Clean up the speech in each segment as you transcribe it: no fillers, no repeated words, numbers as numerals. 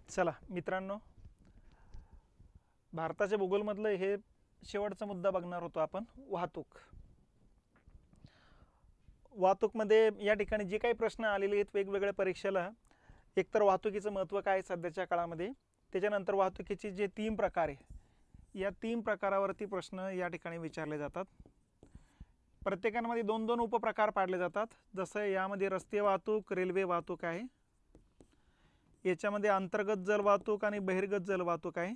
चला मित्रांनो, भारताच्या भूगोलमधलं हे शेवटचा मुद्दा बघणार होतो आपण, वाहतूक. वाहतूकमध्ये या ठिकाणी जे काही प्रश्न आलेले आहेत वेगवेगळ्या परीक्षेला, एकतर वाहतुकीचं महत्त्व काय सध्याच्या काळामध्ये, त्याच्यानंतर वाहतुकीचे जे 3 प्रकार आहे या 3 प्रकारावरती प्रश्न या ठिकाणी विचारले जातात. प्रत्येकामध्ये 2-2 उपप्रकार पाडले जातात. जसं यामध्ये रस्ते वाहतूक, रेल्वे वाहतूक आहे, याच्यामध्ये अंतर्गत जल वाहतूक आणि बहिर्गत जल वाहतूक आहे,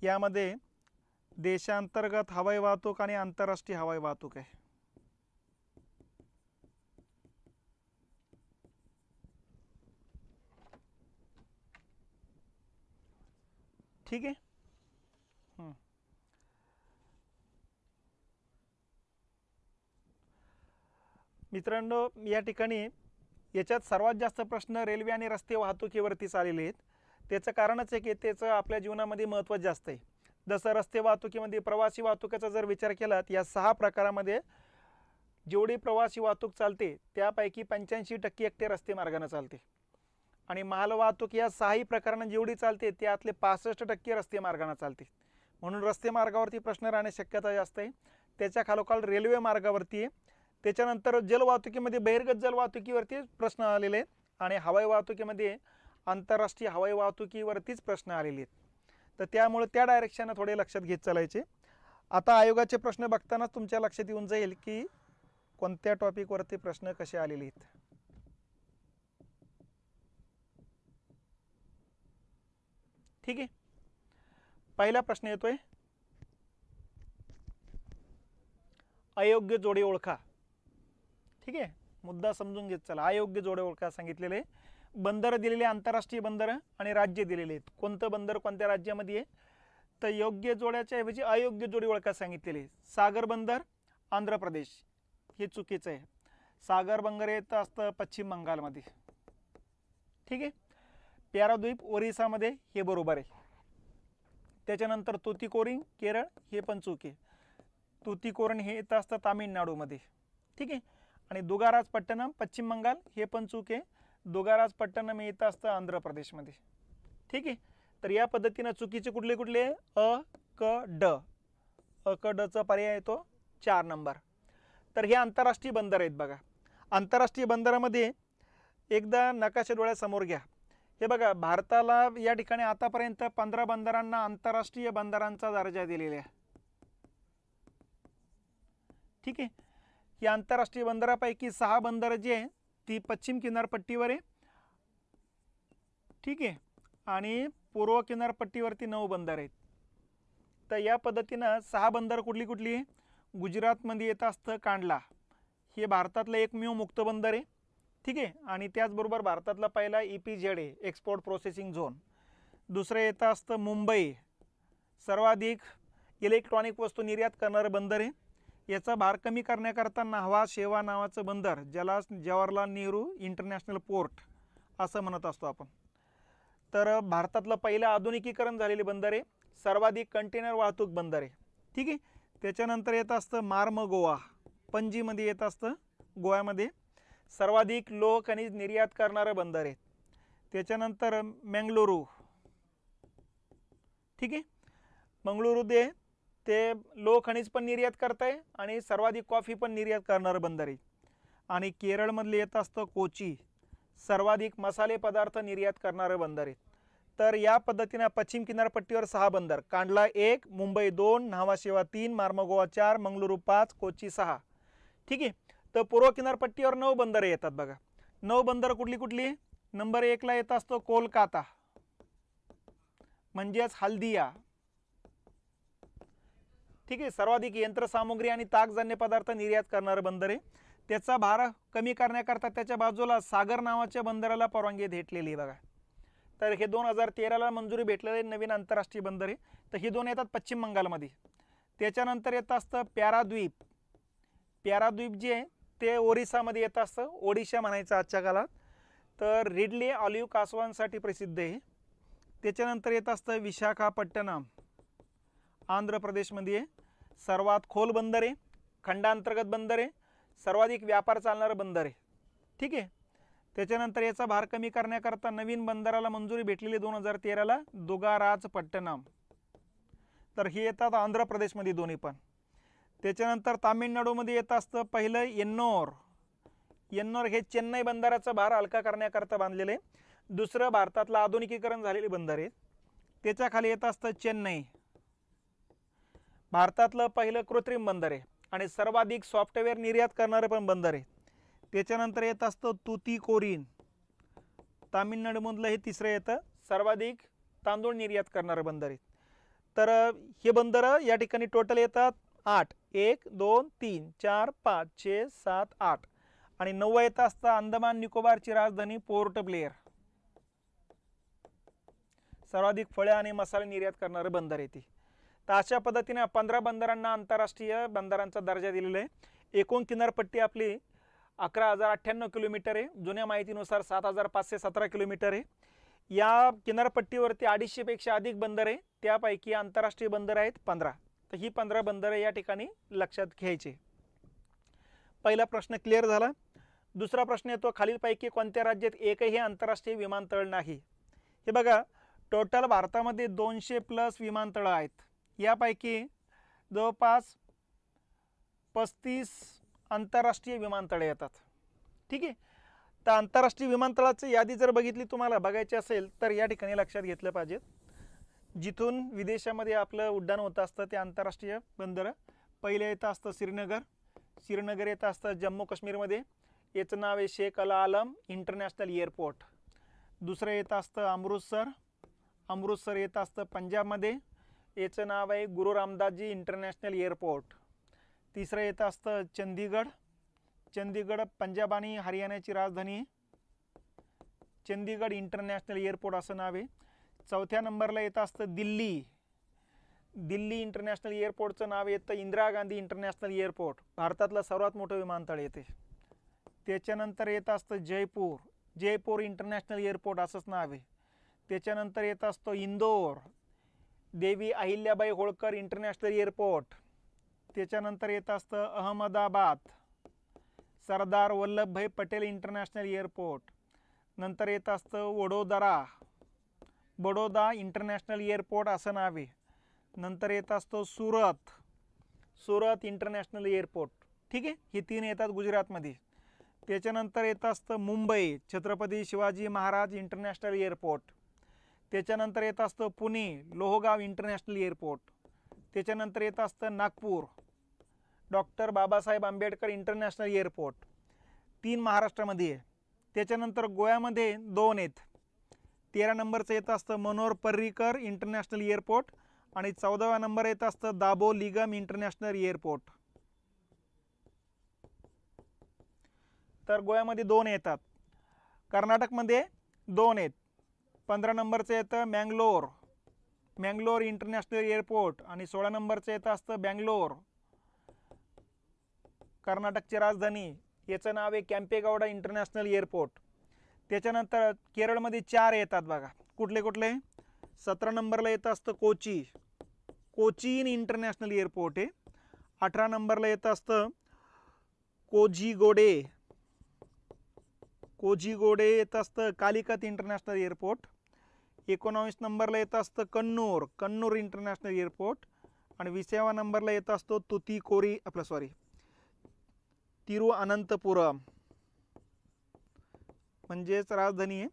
यामध्ये देशांतर्गत हवाई वाहतूक आणि आंतरराष्ट्रीय हवाई वाहतूक आहे. ठीक आहे. मित्रांनो, या ठिकाणी याच्यात सर्वात जास्त प्रश्न रेल्वे आणि रस्ते वाहतुकीवरतीच आलेले आहेत. त्याचं कारणच आहे की त्याचं आपल्या जीवनामध्ये महत्त्व जास्त आहे. जसं रस्ते वाहतुकीमध्ये प्रवासी वाहतुकीचा जर विचार केला तर या 6 प्रकारामध्ये जेवढी प्रवासी वाहतूक चालते त्यापैकी 85% एकटे रस्ते मार्गाने चालते, आणि माल वाहतूक या 6ही प्रकारांना जेवढी चालते त्यातले 65% रस्ते मार्गाने चालते. म्हणून रस्ते मार्गावरती प्रश्न राहण्याची शक्यता जास्त आहे. त्याच्या खालोखाल रेल्वे मार्गावरती आहे. त्याच्यानंतर जलवाहतुकीमध्ये बहिर्गत जलवाहतुकीवरती प्रश्न आलेले आहेत, आणि हवाई वाहतुकीमध्ये आंतरराष्ट्रीय हवाई वाहतुकीवरतीच प्रश्न आलेले आहेत. तर त्यामुळे त्या डायरेक्शनने थोडे लक्षात घेत चालायचे. आता आयोगाचे प्रश्न बघताना तुमच्या लक्षात येऊन जाईल की कोणत्या टॉपिकवरती प्रश्न कसे आलेले आहेत. ठीक आहे. पहिला प्रश्न येतोय, अयोग्य जोडे ओळखा. ठीक आहे, मुद्दा समजून घेत चला. अयोग्य जोडे ओळखा सांगितलेले. बंदर दिलेले आंतरराष्ट्रीय बंदर आणि राज्य दिलेले आहेत. कोणतं बंदर कोणत्या राज्यामध्ये आहे, तर योग्य जोड्याच्या ऐवजी अयोग्य जोडी ओळखा सांगितलेले. सागर बंदर आंध्र प्रदेश, हे चुकीचं आहे. सागर बंदर येत असतं पश्चिम बंगालमध्ये. ठीक आहे. प्याराद्वीप ओरिसामध्ये, हे बरोबर आहे. त्याच्यानंतर तुतीकोरीन केरळ, हे पण चूक आहे. तुतीकोरीन हे येत असतं तामिळनाडूमध्ये. ठीक आहे. आणि दुगाराजपट्टणम पश्चिम बंगाल, हे पण चूक आहे. दुगाराजपट्टणम हे येत असतं आंध्र प्रदेशमध्ये. ठीक आहे. तर या पद्धतीनं चुकीचे कुठले कुठले, अ क ड, अ क डचा पर्याय येतो 4 नंबर. तर हे आंतरराष्ट्रीय बंदर आहेत. बघा, आंतरराष्ट्रीय बंदरामध्ये एकदा नकाशा डोळ्यासमोर घ्या. हे बघा, भारताला या ठिकाणी आतापर्यंत 15 बंदरांना आंतरराष्ट्रीय बंदरांचा दर्जा दिलेला आहे. ठीक आहे. या आंतरराष्ट्रीय बंदरापैकी 6 बंदरं जी आहे ती पश्चिम किनारपट्टीवर आहे. ठीक आहे. आणि पूर्व किनारपट्टीवरती 9 बंदर आहेत. तर या पद्धतीनं 6 बंदर कुठली कुठली, गुजरातमध्ये येत असतं कांडला, हे भारतातलं एकमेव मुक्त बंदर आहे. ठीक आहे. आणि त्याचबरोबर भारतातला पहिला EPZ आहे, एक्सपोर्ट प्रोसेसिंग झोन. दुसरं येतं असतं मुंबई, सर्वाधिक इलेक्ट्रॉनिक वस्तू निर्यात करणारं बंदर आहे. याचा भार कमी करण्याकरता न्हावा शेवा नावाचं बंदर, ज्याला जवाहरलाल नेहरू इंटरनॅशनल पोर्ट असं म्हणत असतो आपण, तर भारतातलं पहिलं आधुनिकीकरण झालेले बंदर आहे. सर्वाधिक कंटेनर वाहतूक बंदर आहे. ठीक आहे. त्याच्यानंतर येत असतं मार्म गोवा, पणजीमध्ये येत असतं गोव्यामध्ये, सर्वाधिक लोह खनिज निर्यात करणारं बंदर आहे. त्याच्यानंतर मंगळुरू. ठीक आहे. मंगळुरू ते लोह खनिज पण निर्यात करत आहे आणि सर्वाधिक कॉफी पण निर्यात करणारं बंदर आहे. आणि केरळमधले येत असतं कोची, सर्वाधिक मसाले पदार्थ निर्यात करणारं बंदर आहे. तर या पद्धतीनं पश्चिम किनारपट्टीवर 6 बंदर, कांडला 1, मुंबई 2, न्हावा शेवा 3, मार्मगोवा 4, मंगळुरू 5, कोची 6. ठीक आहे. तर पूर्व किनारपट्टीवर 9 बंदरे येतात. बघा, 9 बंदर कुठली कुठली. नंबर 1ला येत असतो कोलकाता, म्हणजेच हल्दिया. ठीक आहे. सर्वाधिक यंत्रसामुग्री आणि ताकजन्य पदार्थ निर्यात करणारं बंदर आहे. त्याचा भार कमी करण्याकरता त्याच्या बाजूला सागर नावाच्या बंदराला परवानगी भेटलेली आहे. बघा, तर हे 2013ला मंजुरी भेटलेले नवीन आंतरराष्ट्रीय बंदर आहे. तर ही 2 येतात पश्चिम बंगालमध्ये. त्याच्यानंतर येत असतं प्याराद्वीप. प्याराद्वीप जे आहे ते ओरिसामध्ये येत असतं, ओडिशा म्हणायचं आजच्या काळात. तर रिडले ऑलिव्ह कासवांसाठी प्रसिद्ध आहे. त्याच्यानंतर येत असतं विशाखापट्टणम, आंध्र प्रदेशमध्ये आहे. सर्वात खोल बंदर आहे, खंडांतर्गत बंदर आहे, सर्वाधिक व्यापार चालणारं बंदर आहे. ठीक आहे. त्याच्यानंतर याचा भार कमी करण्याकरता नवीन बंदराला मंजुरी भेटलेली 2013ला दुगाराजपट्टणम. तर हे येतात आंध्र प्रदेशमध्ये दोन्ही पण. त्याच्यानंतर तामिळनाडूमध्ये येत असतं पहिलं एन्नोर. एन्नोर हे चेन्नई बंदराचा भार हलका करण्याकरता बांधलेले दुसरं भारतातलं आधुनिकीकरण झालेले बंदर आहे. त्याच्या खाली येत असतं चेन्नई, भारतातलं पहिलं कृत्रिम बंदर आहे आणि सर्वाधिक सॉफ्टवेअर निर्यात करणारं पण बंदर आहे. त्याच्यानंतर येत असतं तुतीकोरीन, तामिळनाडूमधलं हे तिसरं येतं, सर्वाधिक तांदूळ निर्यात करणारं बंदर आहे. तर हे बंदर या ठिकाणी टोटल येतात 8, 1 2 3 4 5 6 7 8 आणि 9 येत असतं अंदमान निकोबारची राजधानी पोर्ट ब्लेअर. सर्वाधिक फळे आणि मसाले निर्यात करणारे बंदर आहे ती. तर अशा पद्धतीने 15 बंदरांना आंतरराष्ट्रीय बंदरांचा दर्जा दिलेला आहे. एकूण किनारपट्टी आपली 11,098 किलोमीटर आहे. जुन्या माहितीनुसार 7,517 किलोमीटर आहे. या किनारपट्टीवरती 250 पेक्षा अधिक बंदर आहे. त्यापैकी आंतरराष्ट्रीय बंदर आहेत 15. तर ही 15 बंदरं या ठिकाणी लक्षात घ्यायचे. पहिला प्रश्न क्लिअर झाला. दुसरा प्रश्न येतो खालीलपैकी कोणत्या राज्यात एकही आंतरराष्ट्रीय विमानतळ नाही. हे बघा, टोटल भारतामध्ये 200+ विमानतळ आहेत. यापैकी जवळपास 35 आंतरराष्ट्रीय विमानतळे येतात. ठीक आहे. तर आंतरराष्ट्रीय विमानतळाची यादी जर बघितली तुम्हाला बघायची असेल तर या ठिकाणी लक्षात घेतलं पाहिजे. जिथून विदेशामध्ये आपलं उड्डाण होत असतं ते आंतरराष्ट्रीय बंदर. पहिले येतं असतं श्रीनगर. श्रीनगर येतं असतं जम्मू काश्मीरमध्ये. याचं नाव आहे शेख अल आलम इंटरनॅशनल एअरपोर्ट. दुसरं येतं असतं अमृतसर. अमृतसर येतं असतं पंजाबमध्ये. याचं नाव आहे गुरु रामदासजी इंटरनॅशनल एअरपोर्ट. तिसरं येतं असतं चंदीगड. चंदीगड पंजाब आणि हरियाणाची राजधानी. चंदीगड इंटरनॅशनल एअरपोर्ट असं नाव आहे. चौथ्या नंबरला येतं असतं दिल्ली. दिल्ली इंटरनॅशनल एअरपोर्टचं नाव येतं इंदिरा गांधी इंटरनॅशनल एअरपोर्ट. भारतातलं सर्वात मोठं विमानतळ येते. त्याच्यानंतर येतं असतं जयपूर. जयपूर इंटरनॅशनल एअरपोर्ट असंच नाव आहे. त्याच्यानंतर येत असतो इंदोर. Devi Ahilyabai Holkar international airport. त्याच्यानंतर येत असतं अहमदाबाद. Sardar Vallabhbhai Patel international airport. नंतर येत असतं वडोदरा. बडोदा इंटरनॅशनल एअरपोर्ट असं नाव आहे. नंतर येत असतो सुरत. Surat international airport. ठीक आहे. ही 3 येतात गुजरातमध्ये. त्याच्यानंतर येत असतं मुंबई छत्रपती शिवाजी महाराज इंटरनॅशनल एअरपोर्ट. त्याच्यानंतर येत असतं पुणे लोहगाव इंटरनॅशनल एअरपोर्ट. त्याच्यानंतर येत असतं Nagpur doctor Babasaheb Ambedkar international airport. 3 महाराष्ट्रामध्ये आहे. त्याच्यानंतर गोव्यामध्ये 2 आहेत. 13 नंबरचं येत असतं मनोहर पर्रीकर इंटरनॅशनल एअरपोर्ट आणि 14व्या नंबर येत असतं दाबोलीगम इंटरनॅशनल एअरपोर्ट. तर गोव्यामध्ये 2 येतात. कर्नाटकमध्ये 2 आहेत. 15 नंबरचं येतं मँगलोर. मँगलोर इंटरनॅशनल एअरपोर्ट आणि 16 नंबरचं येतं असतं बँगलोर कर्नाटकची राजधानी. याचं नाव आहे कॅम्पेगौडा इंटरनॅशनल एअरपोर्ट. त्याच्यानंतर केरळमध्ये 4 येतात बघा. कुठले कुठले? 17 नंबरला येतं असतं कोची. कोचीन इंटरनॅशनल एअरपोर्ट आहे. 18 नंबरला येतं असतं कोझिगोडे. कोझिगोडे येत असतं कालिकत इंटरनॅशनल एअरपोर्ट. 19 नंबरला येत असतं कन्नूर. कन्नूर इंटरनॅशनल एअरपोर्ट आणि 20व्या नंबरला येत असतो तिरुअनंतपुरम म्हणजेच राजधानी आहे.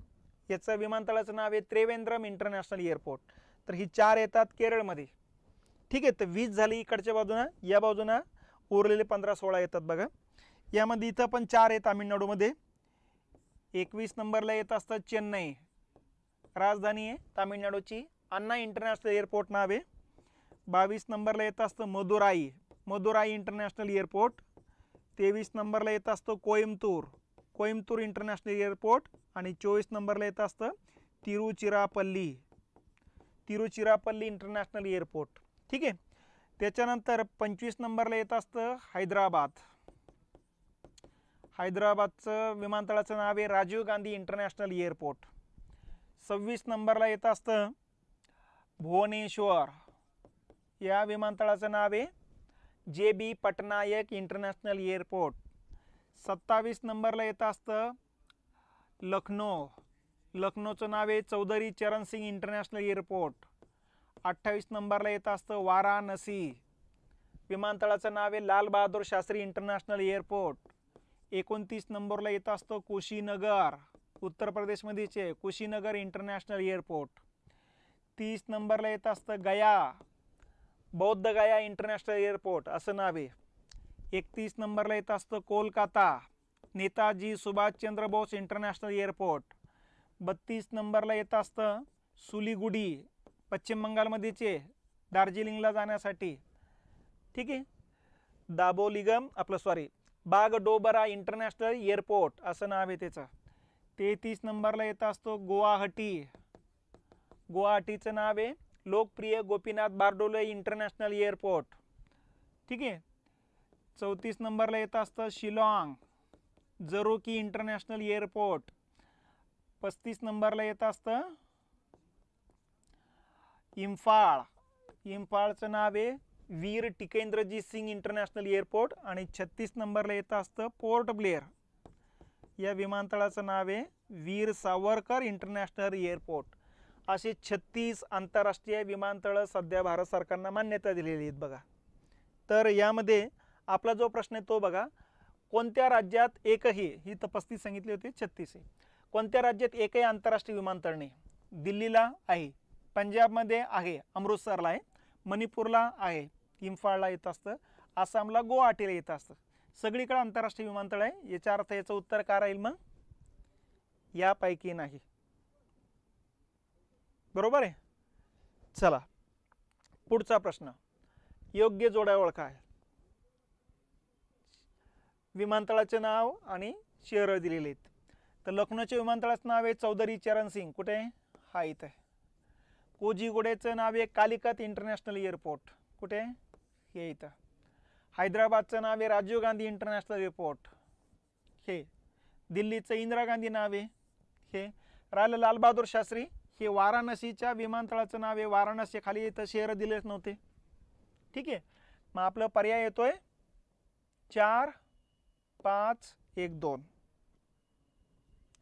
याचं विमानतळाचं नाव आहे त्रिवेंद्रम इंटरनॅशनल एअरपोर्ट. तर ही 4 येतात केरळमध्ये. ठीक आहे. तर 20 झाली इकडच्या बाजूनं. या बाजूनं उरलेले 15-16 येतात बघा. यामध्ये इथं पण 4 आहे तामिळनाडूमध्ये. 21 नंबरला येत असतं चेन्नई राजधानी आहे तामिळनाडूची. अण्णा इंटरनॅशनल एअरपोर्ट नाव आहे. 22 नंबरला येत असतं मदुराई. Madurai international airport. 23 नंबरला येत असतो कोइंबतूर. कोइंबतूर इंटरनॅशनल एअरपोर्ट आणि 24 नंबरला येत असतं तिरुचिरापल्ली. Tiruchirappalli international airport. ठीक आहे. त्याच्यानंतर 25 नंबरला येत असतं हैदराबाद. हैदराबादचं विमानतळाचं नाव आहे राजीव गांधी इंटरनॅशनल एअरपोर्ट. 26 नंबरला येत असतं भुवनेश्वर. या विमानतळाचं नाव आहे JB पटनायक इंटरनॅशनल एअरपोर्ट. 27 नंबरला येत असतं लखनौचं नाव आहे चौधरी चरण सिंग इंटरनॅशनल एअरपोर्ट. 28 नंबरला येत असतं वाराणसी. विमानतळाचं नाव आहे लाल बहादूर शास्त्री इंटरनॅशनल एअरपोर्ट. 29 नंबरला येत असतं कुशीनगर, उत्तर प्रदेशमध्येचे कुशीनगर इंटरनॅशनल एअरपोर्ट. 30 नंबरला येत असतं गया, बौद्ध गया इंटरनॅशनल एअरपोर्ट असं नाव आहे. 31 नंबरला येत असतं कोलकाता, नेताजी सुभाषचंद्र बोस इंटरनॅशनल एअरपोर्ट. 32 नंबरला येत असतं सुलीगुडी, पश्चिम बंगालमध्येचे दार्जिलिंगला जाण्यासाठी. ठीक आहे. बागडोगरा इंटरनॅशनल एअरपोर्ट असं नाव आहे त्याचं. 33 नंबरला येत असतो गुवाहाटीचं नाव आहे लोकप्रिय गोपीनाथ बारडोले इंटरनॅशनल एअरपोर्ट. ठीक आहे. 34 नंबरला येत असतं शिलाँग जरोकी इंटरनॅशनल एअरपोर्ट. 35 नंबरला येत असतं इम्फाळचं नाव आहे वीर टिकेंद्रजीत सिंग इंटरनॅशनल एअरपोर्ट. आणि 36 नंबरला येत असतं पोर्ट ब्लेअर, या विमानतळाचं नाव आहे वीर सावरकर इंटरनॅशनल एअरपोर्ट. असे 36 आंतरराष्ट्रीय विमानतळं सध्या भारत सरकारनं मान्यता दिलेली आहेत बघा. तर यामध्ये आपला जो प्रश्न आहे तो बघा, कोणत्या राज्यात एकही, ही तर 35 सांगितली होती, 36 आहे. कोणत्या राज्यात एकही आंतरराष्ट्रीय विमानतळ नाही? दिल्लीला आहे, पंजाबमध्ये आहे, अमृतसरला आहे, मणिपूरला आहे, इम्फाळला येत असतं, आसामला गुवाहाटीला येत असतं. सगळीकडे आंतरराष्ट्रीय विमानतळ आहे. याचा अर्थ याचं उत्तर काय राहील मग? यापैकी नाही. बरोबर आहे. चला पुढचा प्रश्न, योग्य जोड्या ओळखा. विमानतळाचे नाव आणि शहर दिलेले आहेत. तर लखनौच्या विमानतळाचं नाव आहे चौधरी चरण सिंग, कुठे आहे? हा इथं आहे. कोझिकोडेचं नाव आहे कालिकत इंटरनॅशनल एअरपोर्ट, कुठे? हे इथं. हैदराबादचं नाव आहे राजीव गांधी इंटरनॅशनल एअरपोर्ट, हे. दिल्लीचं इंदिरा गांधी नाव आहे, हे. राहिलं लाल बहादूर शास्त्री, हे वाराणसीच्या विमानतळाचं नाव आहे वाराणसी, खाली इथं शहर दिलेच नव्हते. ठीक आहे. मग आपला पर्याय येतोय 4, 5, 1, 2.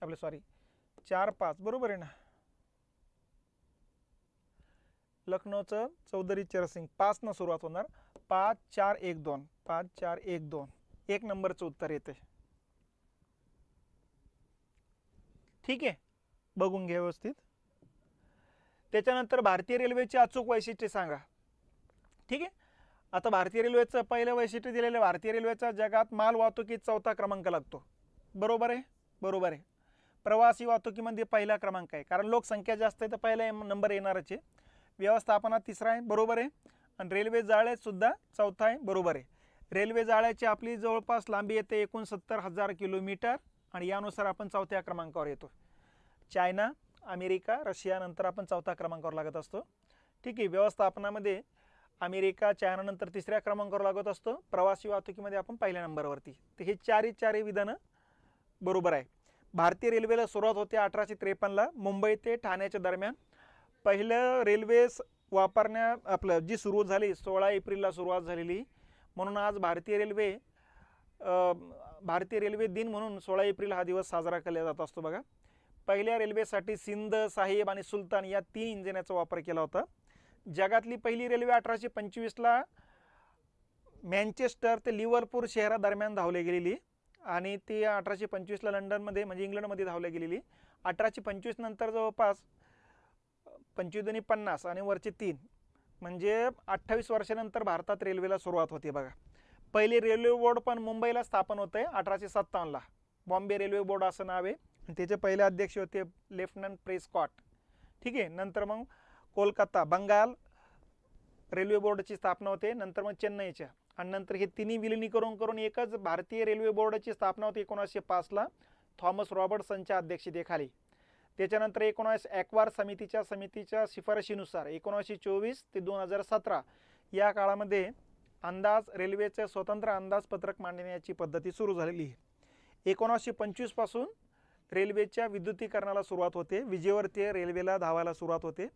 आपलं 4, 5 बरोबर आहे ना. लखनौचं चौधरी चरण सिंग 5 न सुरुवात होणार. 5, 4, 1, 2. 5, 4, 1, 2. 1 नंबरचं उत्तर येते. ठीक आहे, बघून घ्या व्यवस्थित. त्याच्यानंतर भारतीय रेल्वेचे अचूक वैशिष्ट्य सांगा. ठीक आहे. आता भारतीय रेल्वेचं पहिलं वैशिष्ट्य दिलेलं, भारतीय रेल्वेचा जगात माल वाहतुकीत 4था क्रमांक लागतो. बरोबर आहे? बरोबर आहे. प्रवासी वाहतुकीमध्ये पहिला क्रमांक आहे, कारण लोकसंख्या जास्त आहे तर पहिला नंबर येणारच आहे. व्यवस्थापनात 3रा आहे, बरोबर आहे. आणि रेल्वे जाळ्यात सुद्धा 4था आहे, बरोबर आहे. रेल्वे जाळ्याची आपली जवळपास लांबी येते 69,000 किलोमीटर, आणि यानुसार आपण 4थ्या क्रमांकावर येतो. चायना, अमेरिका, रशिया नंतर आपण 4थ्या क्रमांकावर लागत असतो. ठीक आहे. व्यवस्थापनामध्ये अमेरिका, चायना नंतर 3ऱ्या क्रमांकावर लागत असतो. प्रवासी वाहतुकीमध्ये आपण पहिल्या नंबरवरती. तर हे चारही विधानं बरोबर आहे. भारतीय रेल्वेला सुरुवात होते 1853ला मुंबई ते ठाण्याच्या दरम्यान. पहिलं रेल्वे जी सुरू झाली 16 एप्रिलला सुरुवात झालेली, म्हणून आज भारतीय रेल्वे दिन म्हणून 16 एप्रिल हा दिवस साजरा केला जात असतो बघा. पहिल्या रेल्वेसाठी सिंध, साहेब आणि सुलतान या 3 इंजिनाचा वापर केला होता. जगातली पहिली रेल्वे 1825ला मँचेस्टर ते लिव्हरपूल शहरादरम्यान धावली गेलेली, आणि ती 1825ला लंडनमध्ये म्हणजे इंग्लंडमध्ये धावल्या गेलेली. 1825 नंतर जवळपास 25 50 आणि वरचे 3 म्हणजे 28 वर्षानंतर भारतात रेल्वेला सुरुवात होते बघा. पहिले रेल्वे बोर्ड पण मुंबईला स्थापन होते 1857ला, बॉम्बे रेल्वे बोर्ड असं नाव आहे. त्याचे पहिले अध्यक्ष होते लेफ्टनंट प्रेस्कॉट. ठीक आहे. नंतर मग कोलकाता, बंगाल रेल्वे बोर्डची स्थापना होते, नंतर मग चेन्नईच्या, आणि नंतर हे तिन्ही विलिनीकरण करून एकच भारतीय रेल्वे बोर्डाची स्थापना होती 1905ला थॉमस रॉबर्टसनच्या अध्यक्षतेखाली. त्याच्यानंतर 19 ॲक्वार समितीच्या शिफारशीनुसार 1924 ते 2017 या काळामध्ये रेल्वेचे स्वतंत्र अंदाजपत्रक मांडण्याची पद्धती सुरू झालेली. 1925 पासून रेल्वेच्या विद्युतीकरणाला सुरुवात होते. विजेवर ते रेल्वेला धावायला सुरुवात होते.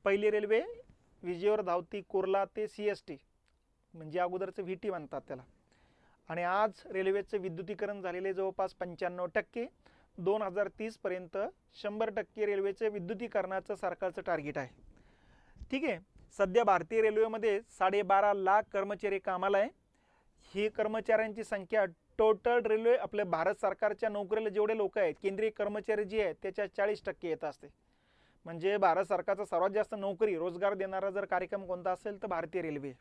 पहिली रेल्वे विजेवर धावती कुर्ला ते CST, म्हणजे अगोदरचं VT म्हणतात त्याला. आणि आज रेल्वेचं विद्युतीकरण झालेले जवळपास 95%. 2030 पर्यंत 100% रेल्वेचे विद्युतीकरणाचं सरकारचं टार्गेट आहे. ठीक आहे. सध्या भारतीय रेल्वेमध्ये 12.5 लाख कर्मचारी कामाला आहे. ही कर्मचाऱ्यांची संख्या टोटल रेल्वे आपल्या भारत सरकारच्या नोकरीला जेवढे लोक आहेत केंद्रीय कर्मचारी जे आहेत त्याच्या 40% येत असते. म्हणजे भारत सरकारचा सर्वात जास्त नोकरी रोजगार देणारा जर कार्यक्रम कोणता असेल तर भारतीय रेल्वे.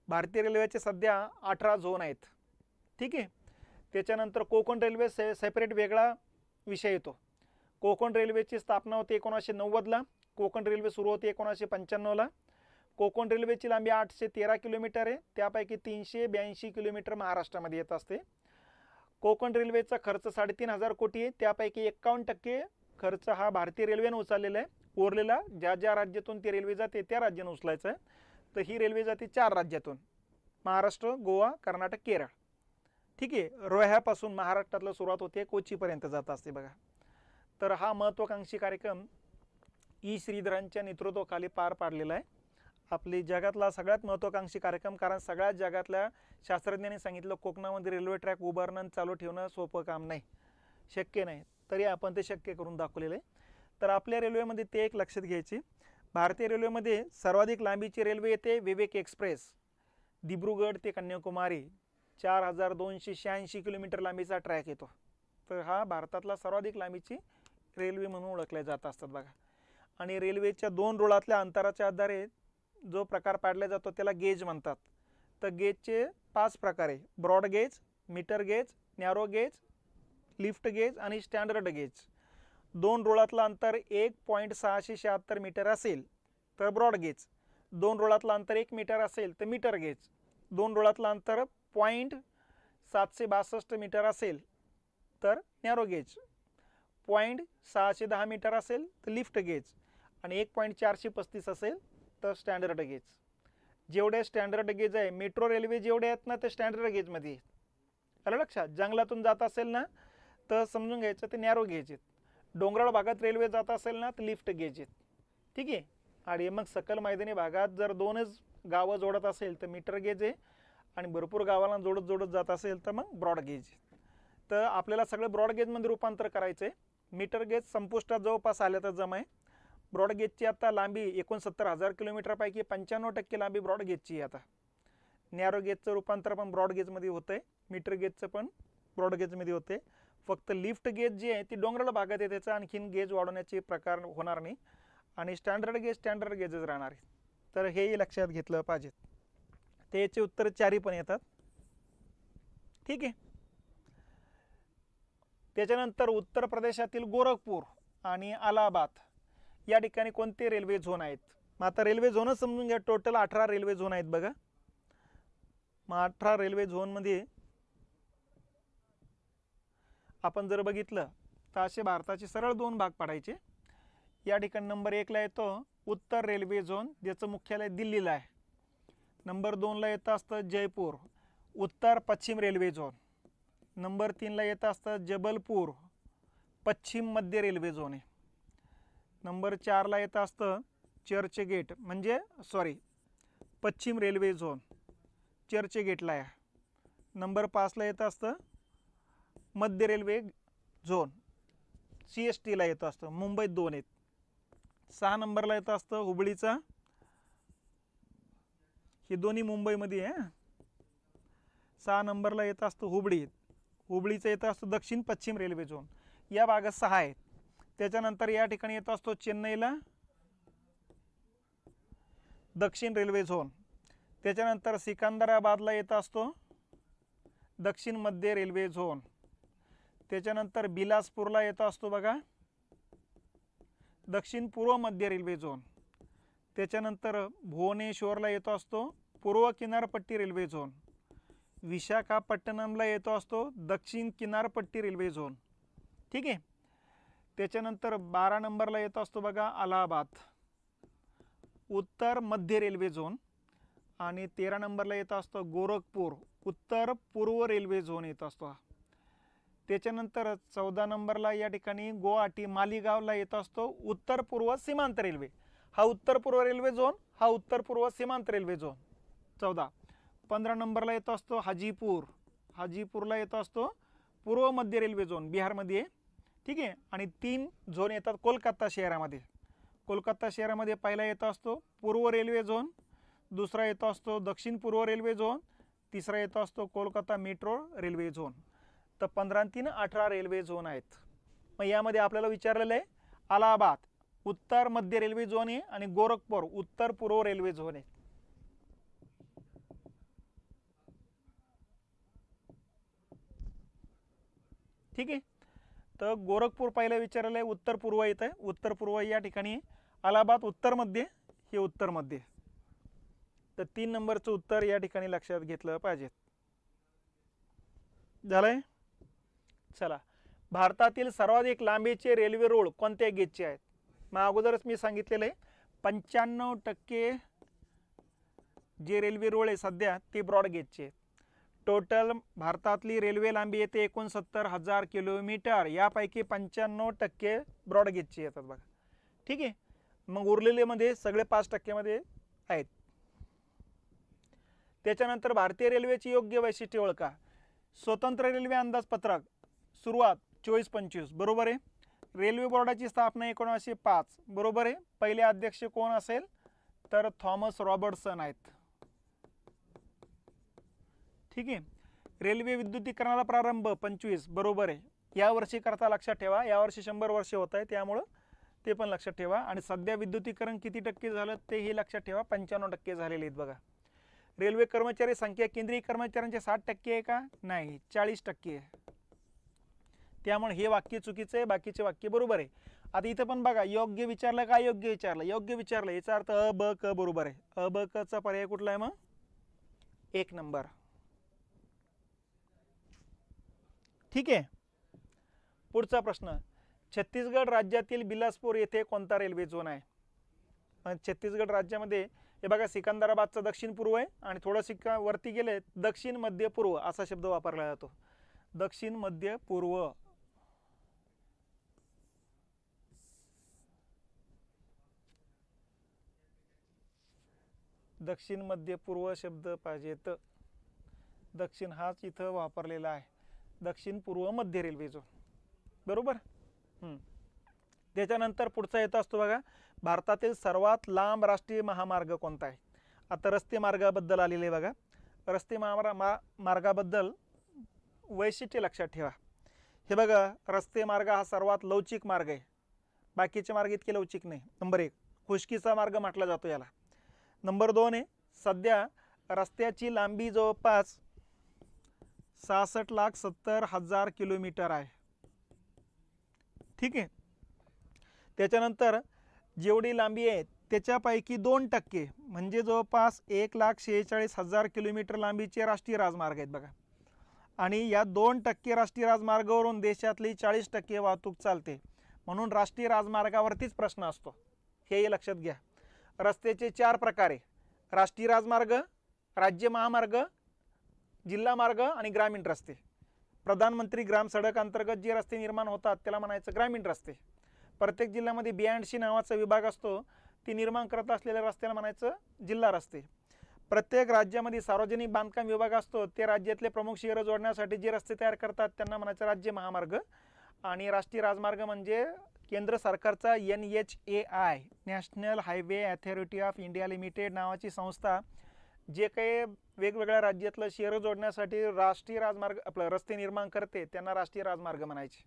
भारतीय रेल्वेचे सध्या 18 झोन आहेत. ठीक आहे. त्याच्यानंतर कोकण रेल्वे सेपरेट वेगळा विषय येतो. कोकण रेल्वेची स्थापना होते 1990ला. कोकण रेल्वे सुरू होते 1995ला. कोकण रेल्वेची लांबी 813 किलोमीटर आहे. त्यापैकी 382 किलोमीटर महाराष्ट्रामध्ये येत असते. कोकण रेल्वेचा खर्च 3,500 कोटी आहे. त्यापैकी 51% खर्च हा भारतीय रेल्वेने उचललेला आहे. उरलेला ज्या ज्या राज्यातून ती रेल्वे जाते त्या राज्याने उचलायचं आहे. तर ही रेल्वे जाते 4 राज्यातून, महाराष्ट्र, गोवा, कर्नाटक, केरळ. ठीक आहे. रोह्यापासून महाराष्ट्रातला सुरुवात होते, कोचीपर्यंत जात असते बघा. तर हा महत्त्वाकांक्षी कार्यक्रम ई श्रीधरांच्या नेतृत्वाखाली पार पाडलेला आहे. आपली जगातला सगळ्यात महत्त्वाकांक्षी कार्यक्रम, कारण सगळ्यात जगातल्या शास्त्रज्ञांनी सांगितलं कोकणामध्ये रेल्वे ट्रॅक उभारणं चालू ठेवणं सोपं काम नाही, शक्य नाही. तरी आपण ते शक्य करून दाखवलेलं आहे. तर आपल्या रेल्वेमध्ये ते एक लक्षात घ्यायचे. भारतीय रेल्वेमध्ये सर्वाधिक लांबीची रेल्वे येते विवेक एक्सप्रेस, दिब्रुगड ते कन्याकुमारी 4286 किलोमीटर लांबीचा ट्रॅक येतो. तर हा भारतातला सर्वाधिक लांबीची रेल्वे म्हणून ओळखल्या जात असतात बघा. आणि रेल्वेच्या 2 रुळातल्या अंतराच्या आधारे जो प्रकार पाडला जातो त्याला गेज म्हणतात. तर गेजचे 5 प्रकार आहे: broad gauge, metre gauge, narrow gauge, lift gauge आणि स्टँडर्ड गेज. 2 रुळातलं अंतर 1.676 मीटर असेल तर ब्रॉड गेज, 2 रुळातलं अंतर 1 मीटर असेल तर मीटर गेज, 2 रुळातलं अंतर 0.762 मीटर असेल तर नॅरो गेज, 0.610 मीटर असेल तर लिफ्ट गेज आणि 1.435 असेल तर स्टँडर्ड गेज. जेवढे स्टँडर्ड गेज आहे, मेट्रो रेल्वे जेवढे आहेत ना ते स्टँडर्ड गेजमध्ये आहेत. आलं लक्षात? जंगलातून जात असेल ना तर समजून घ्यायचं ते नॅरो गेज आहेत. डोंगराळ भागात रेल्वे जात असेल ना तर लिफ्ट गेज आहेत. ठीक आहे. आणि मग सकल मैदानी भागात जर 2च गावं जोडत असेल तर मीटर गेज आहे, आणि भरपूर गावाला जोडत जात असेल तर मग ब्रॉड गेज. तर आपल्याला सगळं ब्रॉड गेजमध्ये रूपांतर करायचं आहे. मीटर गेज संपुष्टात जवळपास आल्या तर जमा आहे. ब्रॉड गेजची आता लांबी 69,000 किलोमीटरपैकी 95% लांबी ब्रॉड गेजची आहे. आता नॅरो गेजचं रूपांतर पण ब्रॉड गेजमध्ये होतं आहे, मीटर गेजचं पण ब्रॉड गेजमध्ये होते. फक्त लिफ्ट गेज जी आहे ती डोंगराळ भागात आहे, त्याचा आणखीन गेज वाढवण्याचे प्रकार होणार नाही. आणि स्टँडर्ड गेजच राहणार आहे. तर हेही लक्षात घेतलं पाहिजे. त्याचे उत्तर 4 पण येतात. ठीक आहे. त्याच्यानंतर उत्तर प्रदेशातील गोरखपूर आणि अलाहाबाद या ठिकाणी कोणते रेल्वे झोन आहेत? मग आता रेल्वे झोनच समजून घ्या. टोटल 18 रेल्वे झोन आहेत बघा. मग 18 रेल्वे झोनमध्ये आपण जर बघितलं तर असे भारताचे सरळ 2 भाग पडायचे. या ठिकाणी नंबर 1 ला येतो उत्तर रेल्वे झोन, ज्याचं मुख्यालय दिल्लीला आहे. नंबर 2 ला येतं असतं जयपूर, उत्तर पश्चिम रेल्वे झोन. नंबर 3 ला येतं असतं जबलपूर, पश्चिम मध्य रेल्वे झोन आहे. नंबर 4 ला येतं असतं चर्चगेट, पश्चिम रेल्वे झोन, चर्चगेटला आहे. नंबर 5 ला येतं असतं मध्य रेल्वे झोन, CST ला येतं असतं. मुंबईत 2 आहेत. 6 नंबरला येतं असतं हुबळीचा, हे दोन्ही मुंबईमध्ये आहे. 6 नंबरला येतं असतं हुबळीचं येतं असतं दक्षिण पश्चिम रेल्वे झोन. या भागात 6 आहेत. त्याच्यानंतर या ठिकाणी येत असतो चेन्नईला दक्षिण रेल्वे झोन. त्याच्यानंतर सिकंदराबादला येत असतो दक्षिण मध्य रेल्वे झोन. त्याच्यानंतर बिलासपूरला येत असतो बघा दक्षिण पूर्व मध्य रेल्वे झोन. त्याच्यानंतर भुवनेश्वरला येतो असतो पूर्व किनारपट्टी रेल्वे झोन. विशाखापट्टणमला येतो असतो दक्षिण किनारपट्टी रेल्वे झोन. ठीक आहे. त्याच्यानंतर 12 नंबरला येतो असतो बघा अलाहाबाद, उत्तर मध्य रेल्वे झोन. आणि 13 नंबरला येतो असतो गोरखपूर, उत्तर पूर्व रेल्वे झोन येत असतो. त्याच्यानंतर 14 नंबरला या ठिकाणी गुवाहाटी मालीगावला येत असतो उत्तर पूर्व सीमांत रेल्वे. हा उत्तर पूर्व रेल्वे झोन, हा उत्तर पूर्व सीमांत रेल्वे झोन 14. 15 नंबरला येतो असतो हाजीपूरला येतो असतो पूर्व मध्य रेल्वे झोन, बिहारमध्ये. ठीक आहे. आणि 3 झोन येतात कोलकाता शहरामध्ये. कोलकाता शहरामध्ये पहिला येतो असतो पूर्व रेल्वे झोन, दुसरा येतो असतो दक्षिण पूर्व रेल्वे झोन, तिसरा येतो असतो कोलकाता मेट्रो रेल्वे झोन. तर 15 आणि 3 18 रेल्वे झोन आहेत. मग यामध्ये आपल्याला विचारलेलं आहे अलाहाबाद उत्तर मध्य रेल्वे झोन आहे आणि गोरखपूर उत्तर पूर्व रेल्वे झोन आहे. ठीक आहे. तर गोरखपूर पहिलं विचारलेलं आहे उत्तर पूर्व येत आहे. उत्तर पूर्व या ठिकाणी अलाहाबाद उत्तर मध्य, हे उत्तर मध्य. तर 3 नंबरचं उत्तर या ठिकाणी लक्षात घेतलं पाहिजे. झालंय. चला, भारतातील सर्वाधिक लांबीचे रेल्वे रोड कोणत्या गेजचे आहेत? मग अगोदरच मी सांगितलेलं आहे 95% जे रेल्वे रोड आहे सध्या ते ब्रॉड गेजचे आहेत. टोटल भारतातली रेल्वे लांबी येते 69,000 किलोमीटर. यापैकी 95% ब्रॉड गेजचे येतात बघा. ठीक आहे. मग उरलेलेमध्ये सगळे 5% मध्ये आहेत. त्याच्यानंतर भारतीय रेल्वेची योग्य वैशिष्ट्ये ओळखा. स्वतंत्र रेल्वे अंदाजपत्रक सुरुवात 24-25 बरोबर आहे. रेल्वे बोर्डाची स्थापना 1905 बरोबर आहे. पहिले अध्यक्ष कोण असेल तर थॉमस रॉबर्टसन आहेत. ठीक आहे. रेल्वे विद्युतीकरणाला प्रारंभ 25 बरोबर आहे. यावर्षी करता लक्षात ठेवा, यावर्षी 100 वर्ष होत आहे त्यामुळं ते पण लक्षात ठेवा. आणि सध्या विद्युतीकरण किती टक्के झालं तेही लक्षात ठेवा, 95% झालेले आहेत बघा. रेल्वे कर्मचारी संख्या केंद्रीय कर्मचाऱ्यांचे 60% आहे का? नाही, 40% आहे. त्यामुळे हे वाक्य चुकीचं आहे, बाकीचे वाक्य बरोबर आहे. आता इथं पण बघा योग्य विचारलं का योग्य विचारलं? योग्य विचारलं याचा अर्थ अ ब क बरोबर आहे. अ ब क चा पर्याय कुठला आहे? मग 1 नंबर. ठीक आहे. पुढचा प्रश्न, छत्तीसगड राज्यातील बिलासपूर येथे कोणता रेल्वे झोन आहे? छत्तीसगड राज्यामध्ये हे बघा सिकंदराबादचा दक्षिण पूर्व आहे आणि थोडं वरती गेले दक्षिण मध्य पूर्व असा शब्द वापरला जातो. दक्षिण मध्य पूर्व. दक्षिण मध्य पूर्व शब्द पाहिजे तर दक्षिण हाच इथं वापरलेला आहे. दक्षिण पूर्व मध्य रेल्वे झोन बरोबर. त्याच्यानंतर पुढचा येत असतो बघा, भारतातील सर्वात लांब राष्ट्रीय महामार्ग कोणता आहे? आता रस्ते मार्गाबद्दल आलेले बघा. रस्ते मार्गाबद्दल वैशिष्ट्य लक्षात ठेवा. हे बघा, रस्ते मार्ग हा सर्वात लवचिक मार्ग आहे. बाकीचे मार्ग इतके लवचिक नाही. नंबर 1 खुशकीचा मार्ग म्हटला जातो याला. नंबर 2 आहे सध्या रस्त्याची लांबी जवळपास 66,70,000 किलोमीटर आहे. ठीक आहे. त्याच्यानंतर जेवढी लांबी आहे त्याच्यापैकी 2% म्हणजे जवळपास 1,46,000 किलोमीटर लांबीचे राष्ट्रीय राजमार्ग आहेत बघा. आणि या 2% राष्ट्रीय राजमार्गावरून देशातली 40% वाहतूक चालते. म्हणून राष्ट्रीय राजमार्गावरतीच प्रश्न असतो, हे लक्षात घ्या. रस्त्याचे 4 प्रकार आहे: राष्ट्रीय राजमार्ग, राज्य महामार्ग, जिल्हा मार्ग आणि ग्रामीण रस्ते. प्रधानमंत्री ग्राम सडक अंतर्गत जे रस्ते निर्माण होतात त्याला म्हणायचं ग्रामीण रस्ते. प्रत्येक जिल्ह्यामध्ये B&C नावाचा विभाग असतो, ती निर्माण करत असलेल्या रस्त्याला म्हणायचं जिल्हा रस्ते. प्रत्येक राज्यामध्ये सार्वजनिक बांधकाम विभाग असतो, ते राज्यातले प्रमुख शहरं जोडण्यासाठी जे रस्ते तयार करतात त्यांना म्हणायचं राज्य महामार्ग. आणि राष्ट्रीय राजमार्ग म्हणजे केंद्र सरकारचा NHAI national highway authority of India limited नावाची संस्था जे काही वेगवेगळ्या राज्यातलं शहरं जोडण्यासाठी राष्ट्रीय राजमार्ग आपलं रस्ते निर्माण करते त्यांना राष्ट्रीय राजमार्ग म्हणायचे.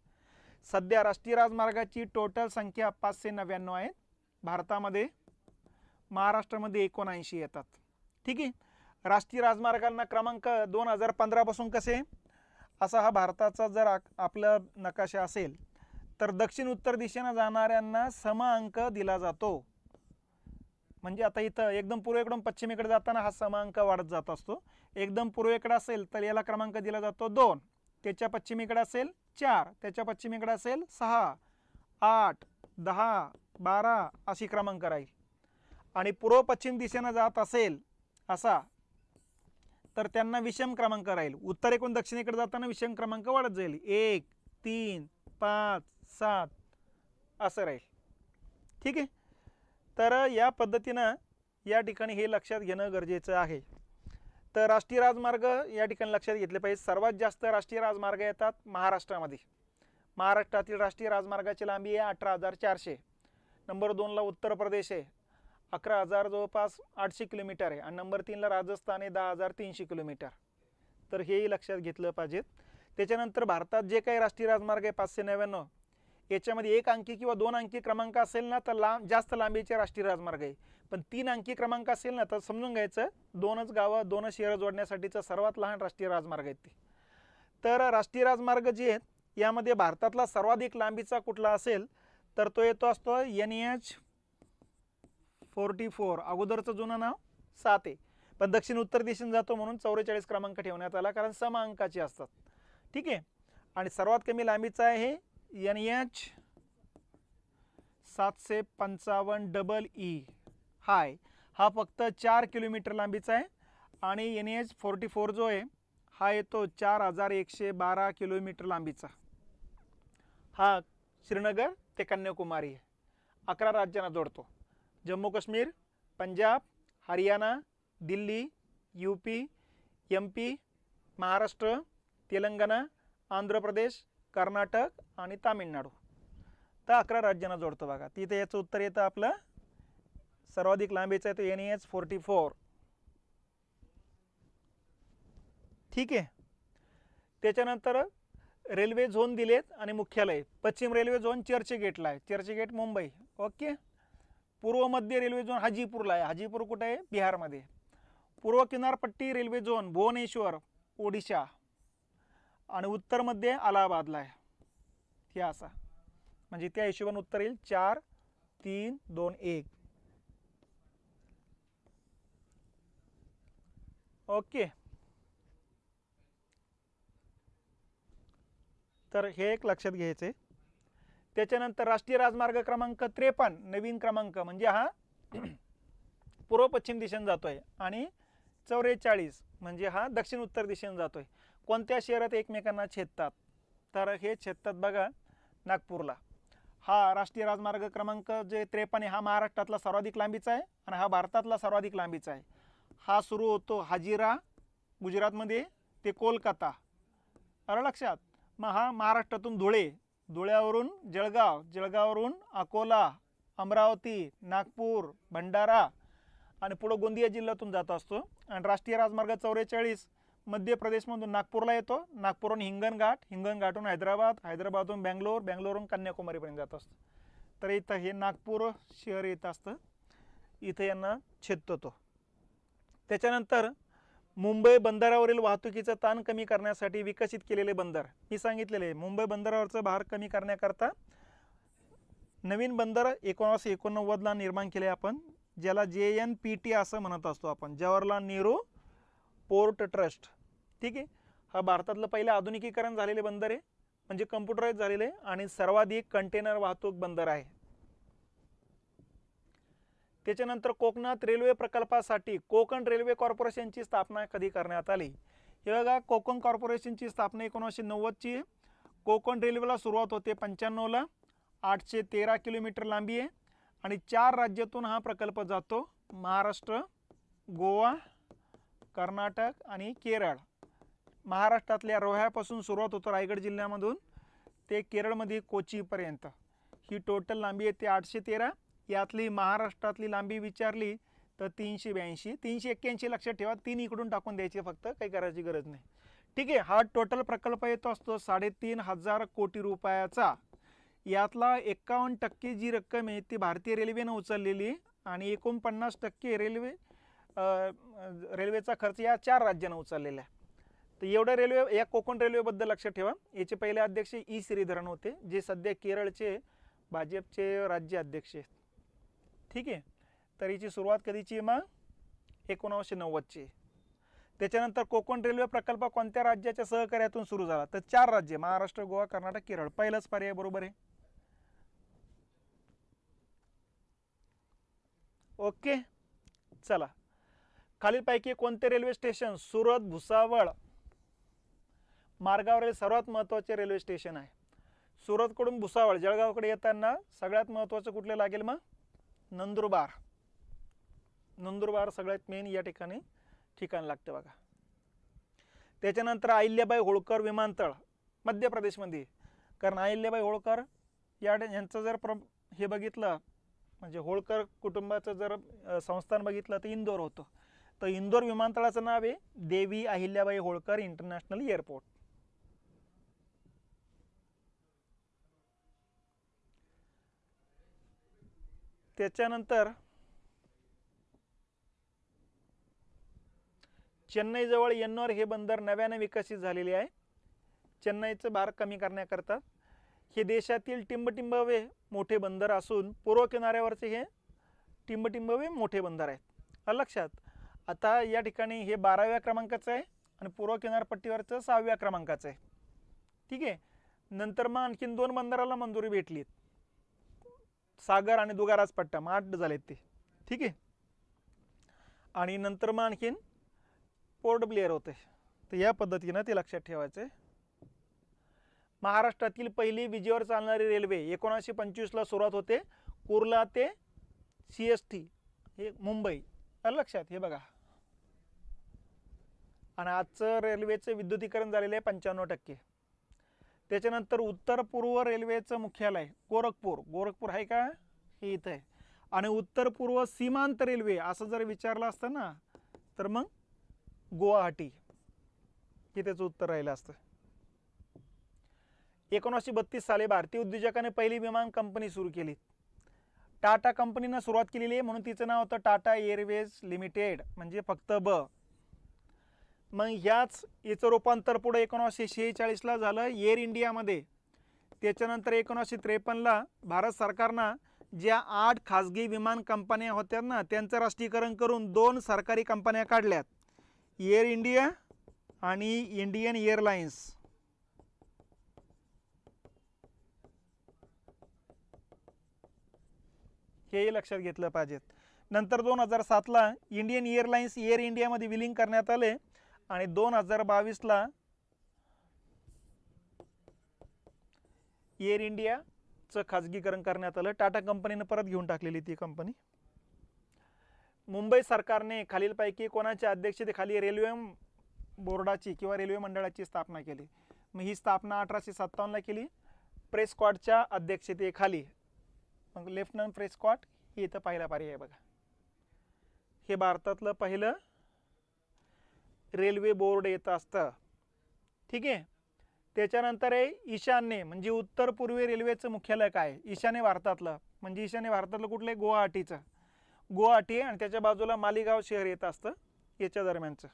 सध्या राष्ट्रीय राजमार्गाची टोटल संख्या 599 आहे. भारतामध्ये महाराष्ट्रामध्ये 79 येतात. ठीक आहे. राष्ट्रीय राजमार्गांना क्रमांक 2015 पासून कसे असा हा भारताचा जर आपला नकाशा असेल तर दक्षिण उत्तर दिशेने जाणाऱ्यांना सम अंक दिला जातो. म्हणजे आता इथं एकदम पूर्वेकडून पश्चिमेकडे जाताना हा सम अंक वाढत जात असतो. एकदम पूर्वेकडे असेल तर याला क्रमांक दिला जातो 2, त्याच्या पश्चिमेकडे असेल 4, त्याच्या पश्चिमेकडे असेल 6, 8, 10, 12 अशी क्रमांक राहील. आणि पूर्व पश्चिम दिशेने जात असेल असा तर त्यांना विषम क्रमांक राहील. उत्तरेकडून दक्षिणेकडे जाताना विषम क्रमांक वाढत जाईल. 1, 3, 5, 7 असं राहील. ठीक आहे. तर या पद्धतीनं या ठिकाणी हे लक्षात घेणं गरजेचं आहे. तर राष्ट्रीय राजमार्ग या ठिकाणी लक्षात घेतले पाहिजे. सर्वात जास्त राष्ट्रीय राजमार्ग येतात महाराष्ट्रामध्ये. महाराष्ट्रातील राष्ट्रीय राजमार्गाची लांबी आहे 18,400. नंबर 2ला उत्तर प्रदेश आहे 11,000 जवळपास 800 किलोमीटर आहे. आणि नंबर 3ला राजस्थान आहे 10,300 किलोमीटर. तर हेही लक्षात घेतलं पाहिजेत. त्याच्यानंतर भारतात जे काही राष्ट्रीय राजमार्ग आहे 599, याच्यामध्ये 1 अंकी किंवा 2 अंकी क्रमांक असेल ना तर जास्त लांबीचे राष्ट्रीय राजमार्ग आहे. पण 3 अंकी क्रमांक असेल ना तर समजून घ्यायचं 2च गावं 2च शहरं जोडण्यासाठीचा सर्वात लहान राष्ट्रीय राजमार्ग आहेत ते. तर राष्ट्रीय राजमार्ग जे आहेत यामध्ये भारतातला सर्वाधिक लांबीचा कुठला असेल तर तो येतो असतो NH44. अगोदरचं जुनं नाव 7 आहे, पण दक्षिण उत्तर दिशेने जातो म्हणून 44 क्रमांक ठेवण्यात आला, कारण सम अंकाचे असतात. ठीक आहे. आणि सर्वात कमी लांबीचा आहे NH755EE. हा फक्त 4 किलोमीटर लांबीचा आहे. आणि NH44 जो आहे हा येतो 4112 किलोमीटर लांबीचा. हा श्रीनगर ते कन्याकुमारी आहे. 11 राज्यांना जोडतो. जम्मू काश्मीर, पंजाब, हरियाणा, दिल्ली, UP, MP, महाराष्ट्र, तेलंगणा, आंध्र प्रदेश, कर्नाटक आणि तामिळनाडू. तर 11 राज्यांना जोडतो बघा. तिथे याचं उत्तर येतं आपलं सर्वाधिक लांबीचं आहे तो NH44. ठीक आहे. त्याच्यानंतर रेल्वे झोन दिलेत आणि मुख्यालय. पश्चिम रेल्वे झोन चर्चगेटला आहे, चर्चगेट मुंबई. ओके. पूर्व मध्य रेल्वे झोन हाजीपूरला आहे. हाजीपूर कुठे आहे? बिहारमध्ये. पूर्व किनारपट्टी रेल्वे झोन भुवनेश्वर, ओडिशा. आणि उत्तर मध्ये अलाहाबादला आहे. हे असा म्हणजे त्या हिशोबाने उत्तर येईल 4, 3, 2, 1. ओके. तर हे एक लक्षात घ्यायचे. त्याच्यानंतर राष्ट्रीय राजमार्ग क्रमांक 53 नवीन क्रमांक म्हणजे हा पूर्व पश्चिम दिशेने जातोय. आणि 44 म्हणजे हा दक्षिण उत्तर दिशेने जातोय. कोणत्या शहरात एकमेकांना छेदतात? तर हे छेदतात बघा नागपूरला. हा राष्ट्रीय राजमार्ग क्रमांक जे 53 हा महाराष्ट्रातला सर्वाधिक लांबीचा आहे आणि हा भारतातला सर्वाधिक लांबीचा आहे. हा सुरू होतो हाजिरा गुजरातमध्ये ते कोलकाता. आलं लक्षात? मग हा महाराष्ट्रातून धुळे, धुळ्यावरून जळगाव, जळगाववरून अकोला, अमरावती, नागपूर, भंडारा आणि पुढे गोंदिया जिल्ह्यातून जात असतो. आणि राष्ट्रीय राजमार्ग 44 मध्य प्रदेशमधून नागपूरला येतो, नागपूरहून हिंगणघाट, हिंगणघाटहून हैदराबाद, हैदराबादहून बँगलोर, बँगलोरहून कन्याकुमारीपर्यंत जात असतो. तर इथं हे नागपूर शहर येत असतं, इथं यांना छेदतो तो. त्याच्यानंतर मुंबई बंदरावरील वाहतुकीचा ताण कमी करण्यासाठी विकसित केलेले बंदर. मी सांगितलेले मुंबई बंदरावरचा भार कमी करण्याकरता नवीन बंदर 1989ला निर्माण केले आपण, ज्याला JNPT असं म्हणत असतो आपण, जवाहरलाल नेहरू पोर्ट ट्रस्ट. ठीक आहे. हा भारतातलं पहिलं आधुनिकीकरण झालेले बंदर आहे, म्हणजे कम्प्युटराइज झालेले आणि सर्वाधिक कंटेनर वाहतूक बंदर आहे. त्याच्यानंतर कोकणात रेल्वे प्रकल्पासाठी कोकण रेल्वे कॉर्पोरेशनची स्थापना कधी करण्यात आली? हे बघा, कोकण कॉर्पोरेशनची स्थापना 1990ची. कोकण रेल्वेला सुरुवात होते 95ला. 813 किलोमीटर लांबी आहे आणि 4 राज्यातून हा प्रकल्प जातो. महाराष्ट्र, गोवा, कर्नाटक आणि केरळ. महाराष्ट्रातल्या रोह्यापासून सुरुवात होतो रायगड जिल्ह्यामधून ते केरळमध्ये कोचीपर्यंत. ही टोटल लांबी आहे ते 813. यातली महाराष्ट्रातली लांबी विचारली तर 382. 381 लक्षात ठेवा, 3 इकडून टाकून द्यायचे, फक्त काही करायची गरज नाही. ठीक आहे. हा टोटल प्रकल्प येतो असतो 3,500 कोटी रुपयाचा. यातला 51% जी रक्कम आहे ती भारतीय रेल्वेनं उचललेली आणि 49% रेल्वेचा खर्च या 4 राज्यांना उचललेला आहे. तर एवढं रेल्वे या कोकण रेल्वेबद्दल लक्षात ठेवा. याचे पहिले अध्यक्ष ई श्रीधरन होते, जे सध्या केरळचे भाजपचे राज्य अध्यक्ष आहेत. ठीक आहे. तर याची सुरुवात कधीची? मग 1990ची. त्याच्यानंतर कोकण रेल्वे प्रकल्प कोणत्या राज्याच्या सहकार्यातून सुरू झाला? तर 4 राज्य, महाराष्ट्र, गोवा, कर्नाटक, केरळ. पहिलाच पर्याय बरोबर आहे. ओके. चला, खालीलपैकी कोणते रेल्वे स्टेशन सुरत भुसावळ मार्गावरील सर्वात महत्त्वाचे रेल्वे स्टेशन आहे? सुरतकडून भुसावळ जळगावकडे येताना सगळ्यात महत्त्वाचं कुठले लागेल? मग नंदुरबार. नंदुरबार सगळ्यात मेन या ठिकाणी ठिकाण लागते बघा. त्याच्यानंतर अहिल्याबाई होळकर विमानतळ मध्य प्रदेशमध्ये. कारण अहिल्याबाई होळकर यांचं जर हे बघितलं म्हणजे होळकर कुटुंबाचं जर संस्थान बघितलं तर इंदोर होतं. तर इंदोर विमानतळाचं नाव आहे देवी अहिल्याबाई होळकर इंटरनॅशनल एअरपोर्ट. त्याच्यानंतर चेन्नईजवळ एन्नोर हे बंदर नव्याने विकसित झालेले आहे चेन्नईचं भार कमी करण्याकरता. हे देशातील टिंबटिंबवे मोठे बंदर असून पूर्व किनाऱ्यावरचे हे टिंबटिंबवे मोठे बंदर आहेत. लक्षात. आता या ठिकाणी हे 12व्या क्रमांकाचं आहे आणि पूर्व किनारपट्टीवरचं 6व्या क्रमांकाचं आहे. ठीक आहे. नंतर मग आणखीन 2 बंदराला मंजुरी भेटली, सागर आणि दुगाराज पट्टा, 8 झालेत ते. ठीक आहे. आणि नंतर मग आणखीन पोर्ट ब्लेअर होते. तर या पद्धतीनं ते लक्षात ठेवायचं. महाराष्ट्रातील पहिली विजेवर चालणारी रेल्वे 1925ला सुरुवात होते कुर्ला ते CST हे मुंबई. लक्षात. हे बघा. आणि आजचं रेल्वेचं विद्युतीकरण झालेलं आहे 95%. त्याच्यानंतर उत्तर पूर्व रेल्वेचं मुख्यालय गोरखपूर आहे का, हे इथं आहे. आणि उत्तर पूर्व सीमांत रेल्वे असं जर विचारलं असतं ना तर मग गुवाहाटी हे त्याचं उत्तर राहिलं असतं. 1932 साली भारतीय उद्योजकाने पहिली विमान कंपनी सुरू केली. टाटा कंपनीनं सुरुवात केलेली आहे म्हणून तिचं नाव होतं टाटा एअरवेज लिमिटेड, म्हणजे फक्त ब. मग ह्याच याचं रूपांतर पुढे 1946ला झालं एअर इंडियामध्ये. त्याच्यानंतर 1953ला भारत सरकारनं ज्या 8 खाजगी विमान कंपन्या होत्या ना त्यांचं राष्ट्रीयकरण करून 2 सरकारी कंपन्या काढल्यात, एअर इंडिया आणि इंडियन एअरलाइन्स. हेही लक्षात घेतलं पाहिजेत. नंतर 2007ला इंडियन एअरलाइन्स एअर इंडियामध्ये विलीन करण्यात आले आणि 2022ला एअर इंडियाचं खाजगीकरण करण्यात आलं. टाटा कंपनीनं परत घेऊन टाकलेली ती कंपनी. मुंबई सरकारने खालीलपैकी कोणाच्या अध्यक्षतेखाली रेल्वे बोर्डाची किंवा रेल्वे मंडळाची स्थापना केली. मग ही स्थापना 1857ला केली प्रेस्कॉटच्या अध्यक्षतेखाली. मग लेफ्टनंट प्रेस्कॉट हे इथं पहिला पर्याय आहे बघा. हे भारतातलं पहिलं रेल्वे बोर्ड येत असतं. ठीक आहे. त्याच्यानंतर आहे ईशान्य म्हणजे उत्तर पूर्वी रेल्वेचं मुख्यालय काय, ईशान्य भारतातलं म्हणजे ईशान्य भारतातलं कुठलं, गुवाहाटीचं. गुवाहाटी आणि त्याच्या बाजूला मालेगाव शहर येत असतं याच्या दरम्यानचं.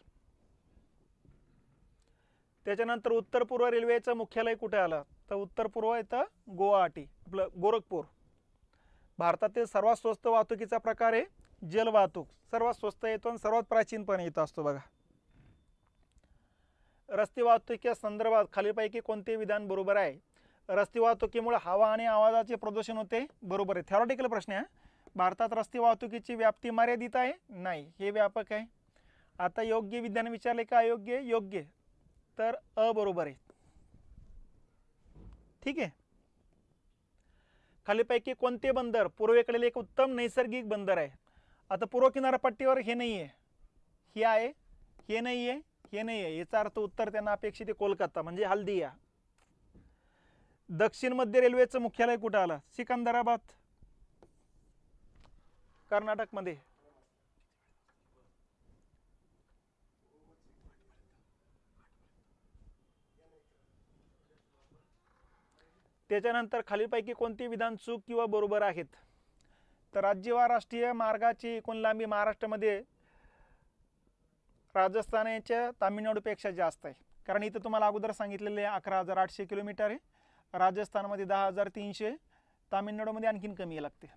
त्याच्यानंतर उत्तर पूर्व रेल्वेचं मुख्यालय कुठे आलं तर उत्तर पूर्व येतं गुवाहाटी, आपलं गोरखपूर. भारतातील सर्वात स्वस्त वाहतुकीचा प्रकार आहे जलवाहतूक. सर्वात स्वस्त येतो आणि सर्वात प्राचीनपणे येत असतो बघा. रस्ते वाहतुकीच्या संदर्भात खालीलपैकी कोणते विधान बरोबर आहे. रस्ते वाहतुकीमुळे हवा आणि आवाजाचे प्रदूषण होते, बरोबर आहे. थेरॉटिकल प्रश्न आहे. भारतात रस्ते वाहतुकीची व्याप्ती मर्यादित आहे, नाही, हे व्यापक आहे. आता योग्य विधान विचारले का अयोग्य, योग्य, तर बरोबर आहे. ठीक आहे. खालीपैकी कोणते बंदर पूर्वेकडील एक उत्तम नैसर्गिक बंदर आहे. आता पूर्व किनारपट्टीवर हे नाही आहे, हे आहे, हे नाही आहे, हे नाही आहे, याचा अर्थ उत्तर त्यांना अपेक्षित आहे कोलकाता म्हणजे हल्दिया. दक्षिण मध्य रेल्वेचं मुख्यालय कुठं आलं, सिकंदराबाद, कर्नाटकमध्ये. त्याच्यानंतर खालीलपैकी कोणती विधान चूक किंवा बरोबर आहेत. तर राज्य व राष्ट्रीय मार्गाची एकूण लांबी महाराष्ट्रामध्ये राजस्थानच्या तामिळनाडूपेक्षा जास्त आहे. कारण इथं तुम्हाला अगोदर सांगितलेले 11,800 किलोमीटर आहे, राजस्थानमध्ये 10,300, तामिळनाडूमध्ये आणखीन कमी लागते.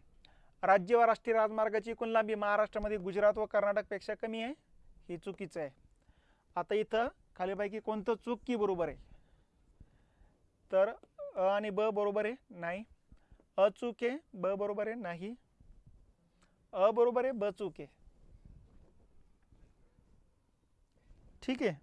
राज्य व राष्ट्रीय राजमार्गाची एकूण लांबी महाराष्ट्रामध्ये गुजरात व कर्नाटकपेक्षा कमी आहे, हे चुकीचं आहे. आता इथं खालीपैकी कोणतं चूक की बरोबर आहे, तर आणि ब बरोबर आहे, नाही. चूक आहे, ब बरोबर आहे, नाही. बरोबर आहे, ब चूक आहे. ठीक आहे.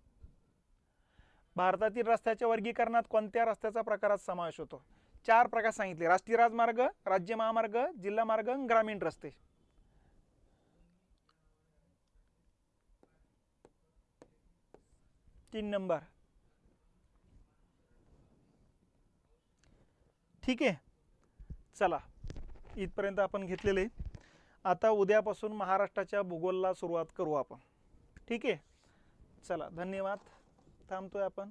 भारतातील रस्त्याच्या वर्गीकरणात कोणत्या रस्त्याचा प्रकारात समावेश होतो. 4 प्रकार सांगितले, राष्ट्रीय राजमार्ग, राज्य महामार्ग, जिल्हा मार्ग, ग्रामीण रस्ते. तीन नंबर. ठीक आहे, चला इथपर्यंत आपण घेतलेले. आता उद्यापासून महाराष्ट्राच्या भूगोलला सुरुवात करू आपण. ठीक आहे, चला धन्यवाद. थांबतोय आपण.